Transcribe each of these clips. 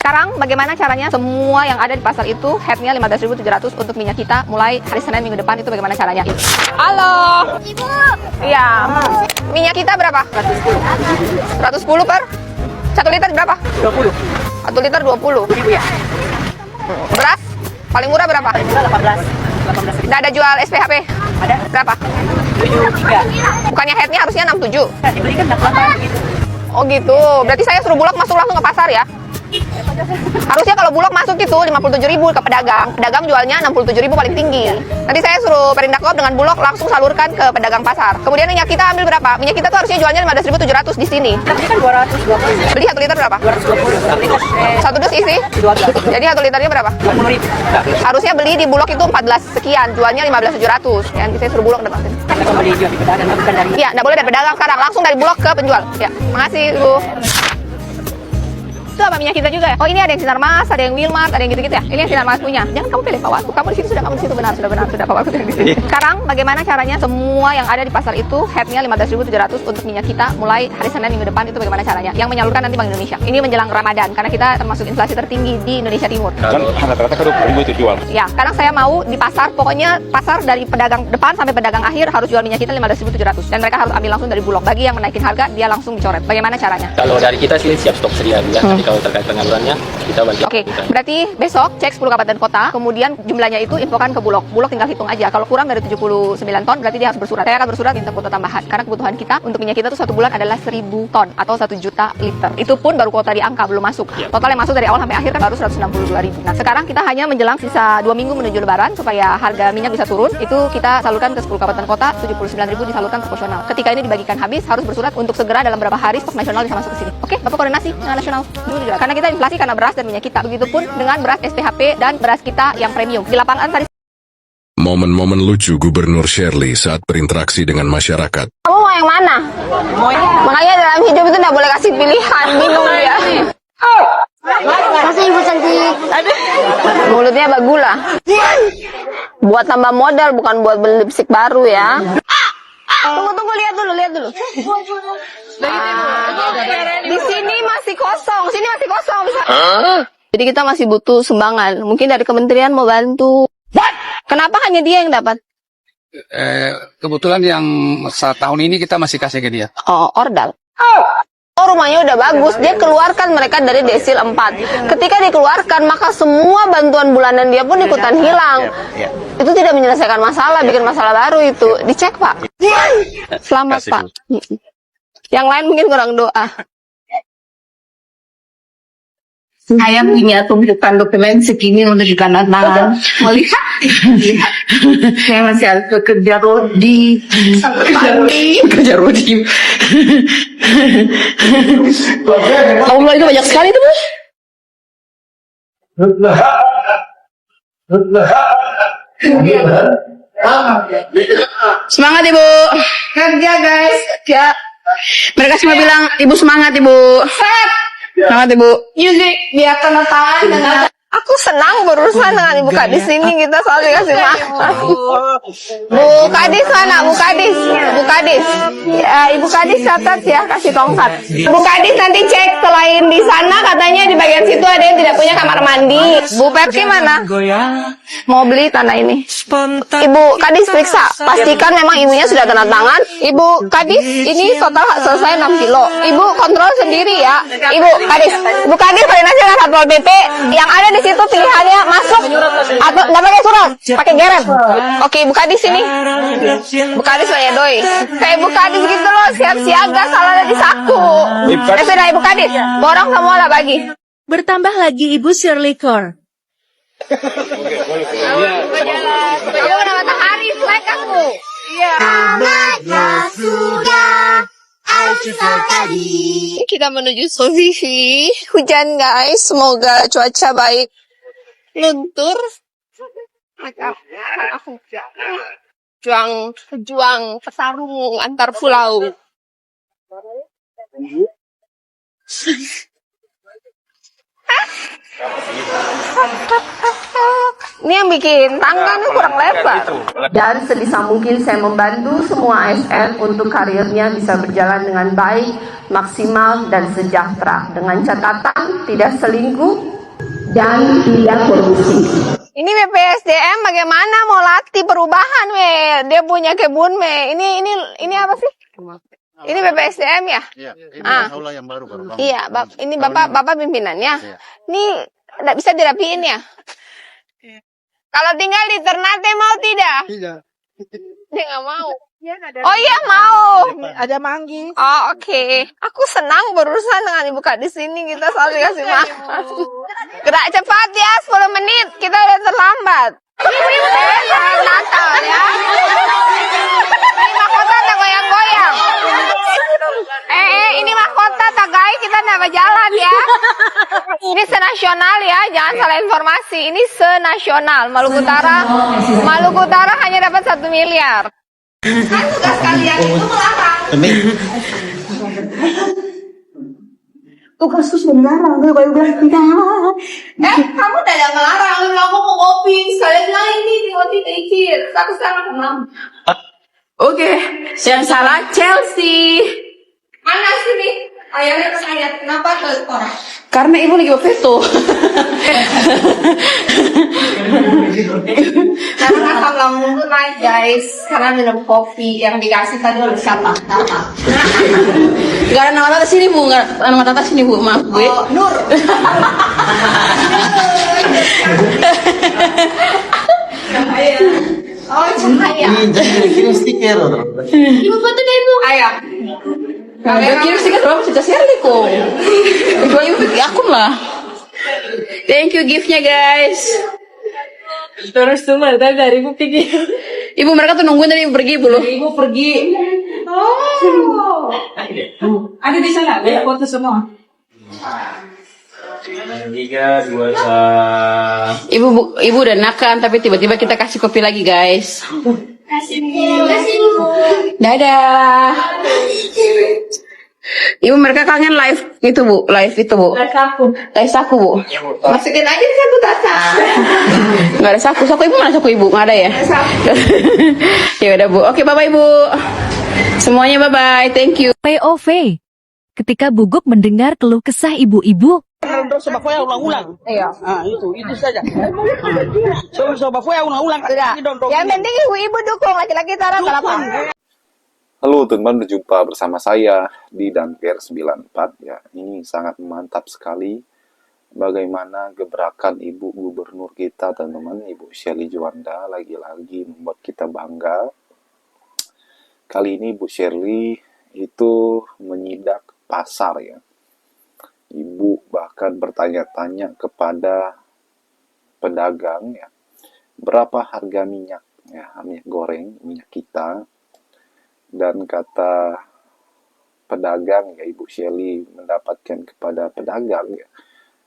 Sekarang bagaimana caranya semua yang ada di pasar itu headnya 15.700 untuk minyak kita mulai hari Senin minggu depan, itu bagaimana caranya? Halo Ibu. Iya. Minyak kita berapa? 110 per 1 liter berapa? 20. 1 liter 20. Iya. Beras paling murah berapa? Paling murah 18. Tidak ada jual SPHP? Ada. Berapa? 73. Bukannya headnya harusnya 67? Nah, dibeli kan 68 gitu. Oh gitu. Berarti saya suruh Bulog masuk langsung ke pasar ya? Harusnya kalau Bulog masuk itu 57.000 ke pedagang. Pedagang jualnya 67.000 paling tinggi. Nanti saya suruh Perindakop dengan Bulog langsung salurkan ke pedagang pasar. Kemudian minyak kita ambil berapa? Minyak kita tuh harusnya jualnya 15.700 di sini. Tapi kan 220. Beli 1 liter berapa? 220. 1 dus isi? 12. Jadi 1 liternya berapa? 20.000. Harusnya beli di Bulog itu 14 sekian, jualnya 15.700. Ya, nanti saya suruh Bulog datang sini. Kan pembeli jual di pedagang, bukan dari. Iya, nggak boleh dari pedagang sekarang, langsung dari Bulog ke penjual. Ya, makasih Bu. Itu apa minyak kita juga ya? Oh ini ada yang Sinar Mas, ada yang Wilmart, ada yang gitu-gitu ya? Ini yang Sinar Mas punya. Jangan kamu pilih Pak Wagub. Kamu di situ sudah, kamu di situ benar, sudah Pak Wagub yang di sini. Sekarang bagaimana caranya semua yang ada di pasar itu headnya 15.700 untuk minyak kita mulai hari Senin minggu depan, itu bagaimana caranya? Yang menyalurkan nanti Bank Indonesia. Ini menjelang Ramadan karena kita termasuk inflasi tertinggi di Indonesia Timur. Kan rata-rata kan 20.000 itu jual. Ya, sekarang saya mau di pasar, pokoknya pasar dari pedagang depan sampai pedagang akhir harus jual minyak kita 15.700 dan mereka harus ambil langsung dari Bulog. Bagi yang menaikin harga, dia langsung dicoret. Bagaimana caranya? Kalau dari kita sih siap stok sedia ya. Tapi kalau terkait penyalurannya kita bantu. Oke, berarti besok cek 10 kabupaten kota, kemudian jumlahnya itu infokan ke Bulog. Bulog tinggal hitung aja. Kalau kurang dari 79 ton, berarti dia harus bersurat. Saya akan bersurat minta kuota tambahan. Karena kebutuhan kita untuk minyak kita tuh 1 bulan adalah 1.000 ton atau 1 juta liter. Itu pun baru kuota di angka, belum masuk. Total yang masuk dari awal sampai akhir kan baru 162.000. Nah, sekarang kita hanya menjelang sisa 2 minggu menuju Lebaran supaya harga minyak bisa turun. Itu kita salurkan ke 10 kabupaten kota, 79.000 disalurkan proporsional. Ketika ini dibagikan habis, harus bersurat untuk segera dalam berapa hari stok nasional bisa masuk ke sini. Oke, Bapak koordinasi dengan nasional dulu juga. Karena kita inflasi karena beras dan minyak kita. Begitupun dengan beras SPHP dan beras kita yang premium. Di lapangan tadi Momen-momen lucu Gubernur Shirley saat berinteraksi dengan masyarakat. kamu mau yang mana? Makanya dalam hidup itu tidak boleh kasih pilihan, bingung ya. Masa ibu cantik? Mulutnya bagula. Buat tambah modal, bukan buat beli lipstick baru ya. Tunggu, lihat dulu. Di sini masih kosong, bisa. Jadi kita masih butuh sumbangan. Mungkin dari kementerian mau bantu. Kenapa hanya dia yang dapat? Kebetulan yang tahun ini kita masih kasih ke dia. Oh, ordal. Oh, rumahnya udah bagus. Dia keluarkan mereka dari desil 4. Ketika dikeluarkan, maka semua bantuan bulanan dia pun ikutan hilang. Itu tidak menyelesaikan masalah, bikin masalah baru itu. Dicek, Pak. Selamat, Pak. Yang lain mungkin kurang doa. Saya punya tumpukan dokumen segini untuk ditandatangan. Mau lihat? Saya masih harus bekerja rodi. Kerja rodi. Allah itu banyak sekali itu, Bu. Semangat, Ibu. Kerja guys, kerja. Mereka semua bilang, Ibu semangat, Ibu. Semangat, Ibu. Music biar tanda tangan dengan. Aku senang berurusan dengan Ibu Kadis sini, kita selalu dikasih makan. Bu Kadis mana? Bu Kadis. Ya, Ibu Kadis catat ya, kasih tongkat. Bu Kadis nanti cek selain di sana katanya di bagian situ ada yang tidak punya kamar mandi. Bu Pepsi mana? Mau beli tanah ini. Ibu Kadis periksa, pastikan memang ibunya sudah tanda tangan. Ibu Kadis ini total selesai 6 kilo. Ibu kontrol sendiri ya. Ibu Kadis koordinasi dengan Satpol PP yang ada di situ, pilihannya masuk atau nggak pakai surat, pakai geret. Oke, Bu Kadis ini. Bu Kadis banyak doi. Kayak Bu Kadis gitu loh, siap siaga kalau ada di saku. Sudah Ibu Kadis, borong semua lah bagi. Bertambah lagi Ibu Shirley Kor. Kamu udah matahari, flag aku. Iya. Kita menuju posisi hujan guys, semoga cuaca baik. Luntur. Juang petarung antar pulau. Ini yang bikin tangganya kurang lebar. Dan sebisa mungkin saya membantu semua ASN untuk karirnya bisa berjalan dengan baik, maksimal, dan sejahtera. Dengan catatan tidak selingkuh, dan tidak korupsi. Ini BPSDM bagaimana mau latih perubahan dia punya kebun ini apa sih? Ini BPSDM ya? Iya, ini Ah. aula yang baru bangun. Iya, ini bapak pimpinannya. Ini nggak bisa dirapiin ya? Kalau tinggal di Ternate mau tidak? Tidak. Dia nggak mau. Oh iya mau. Ada manggis. Oh oke. Aku senang berurusan dengan ibu kak di sini. Kita selalu dikasih makan. Gerak cepat ya, 10 menit. Kita udah terlambat. Selamat Natal ya. Ini mahkota tak goyang-goyang. Ini mahkota tak guys, kita nggak berjalan ya. Ini senasional ya, jangan salah informasi. Ini senasional. Maluku Utara hanya dapat 1 miliar. Kan tugas kalian itu melarang. Tugasku sebenarnya gue bilang tidak. Kamu tidak melarang. Lu bilang aku mau kopi. Sekalian bilang ini dikit. Aku sekarang kenal. Oke, yang salah Chelsea. Mana sini? Ayahnya ke saya. Kenapa ke orang? Karena ibu lagi veto. Karena asam lambung tuh naik guys. Karena minum kopi yang dikasih tadi oleh siapa? Gak ada nama tata sini bu, gak ada nama tata sini bu, maaf bu. Oh, Nur. Oh, cahaya. Ini jadi kirim stiker. Ibu foto deh ibu. Ayah. Gak kirim stiker berapa cerita sekali kok. Ibu ibu bikin akun lah. Thank you giftnya guys. Terus tuh Marta dari ibu pikir. Ibu mereka tuh nungguin tadi ibu pergi belum? Ibu pergi. Oh. Ada di sana, ada foto semua. 3, 2, 1. Ibu udah nakan tapi tiba-tiba kita kasih kopi lagi guys. Kasih. Dadah. Ibu mereka kangen live itu bu, live itu bu. Live saku bu. Masukin aja satu tasa. Nggak ada saku ibu mana saku ibu nggak ada ya? Ya udah bu, oke bye bye bu. Semuanya bye bye, thank you. POV. Ketika Buguk mendengar keluh kesah ibu-ibu, Sebab saya ulang-ulang. Iya. Itu saja. Sebab saya ulang-ulang. Yang penting ibu-ibu dukung laki-laki Tara balapan. Halo teman-teman, berjumpa bersama saya di Damker 94 ya. Ini sangat mantap sekali bagaimana gebrakan Ibu Gubernur kita teman-teman, Ibu Shirley Juanda lagi-lagi membuat kita bangga. Kali ini Bu Shirley itu menyidak pasar ya. Ibu bahkan bertanya-tanya kepada pedagang ya, berapa harga minyak ya, minyak goreng, minyak kita. Dan kata pedagang ya, Ibu Shirley mendapatkan kepada pedagang ya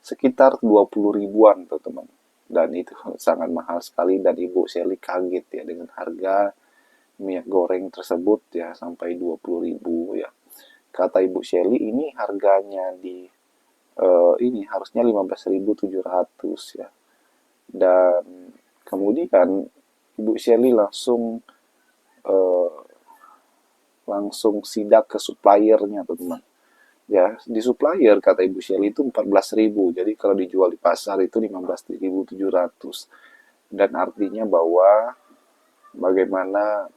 sekitar 20 ribuan teman-teman, dan itu sangat mahal sekali, dan Ibu Shirley kaget ya dengan harga minyak goreng tersebut ya sampai 20 ribu ya. Kata Ibu Shirley ini harganya di ini harusnya 15.700 ya, dan kemudian Ibu Shirley langsung sidak ke suppliernya teman-teman ya. Di supplier kata Ibu Shirley itu 14.000, jadi kalau dijual di pasar itu 15.700, dan artinya bahwa bagaimana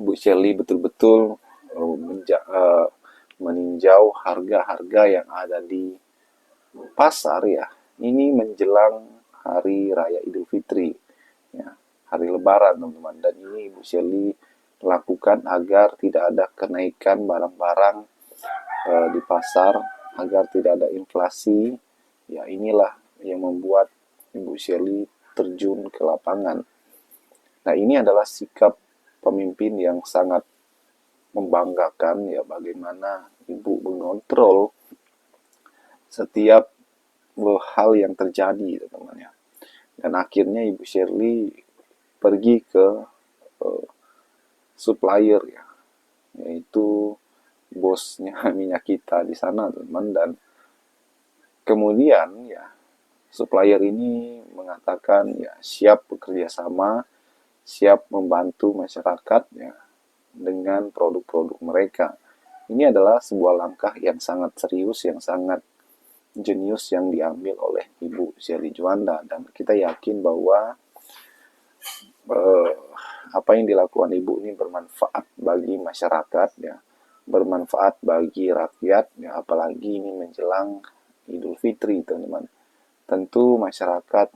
Ibu Shirley betul-betul meninjau harga-harga yang ada di pasar ya, ini menjelang hari raya Idul Fitri ya, hari Lebaran teman-teman, dan ini Ibu Shirley lakukan agar tidak ada kenaikan barang-barang di pasar, agar tidak ada inflasi ya. Inilah yang membuat Ibu Shirley terjun ke lapangan. Nah, ini adalah sikap pemimpin yang sangat membanggakan ya, bagaimana Ibu mengontrol setiap hal yang terjadi teman-teman ya. Dan akhirnya Ibu Shirley pergi ke supplier ya, yaitu bosnya minyak kita di sana teman-teman, dan kemudian ya supplier ini mengatakan ya siap bekerja sama, siap membantu masyarakat ya dengan produk-produk mereka. Ini adalah sebuah langkah yang sangat serius, yang sangat jenius yang diambil oleh Ibu Shelly Juanda, dan kita yakin bahwa apa yang dilakukan Ibu ini bermanfaat bagi masyarakat ya, bermanfaat bagi rakyat ya, apalagi ini menjelang Idul Fitri teman-teman. Tentu masyarakat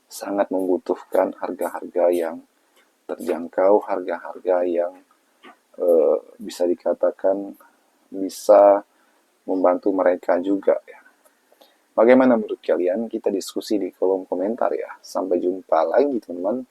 sangat membutuhkan harga-harga yang terjangkau, harga-harga yang bisa dikatakan bisa membantu mereka juga ya. Bagaimana menurut kalian? Kita diskusi di kolom komentar ya. Sampai jumpa lagi teman-teman.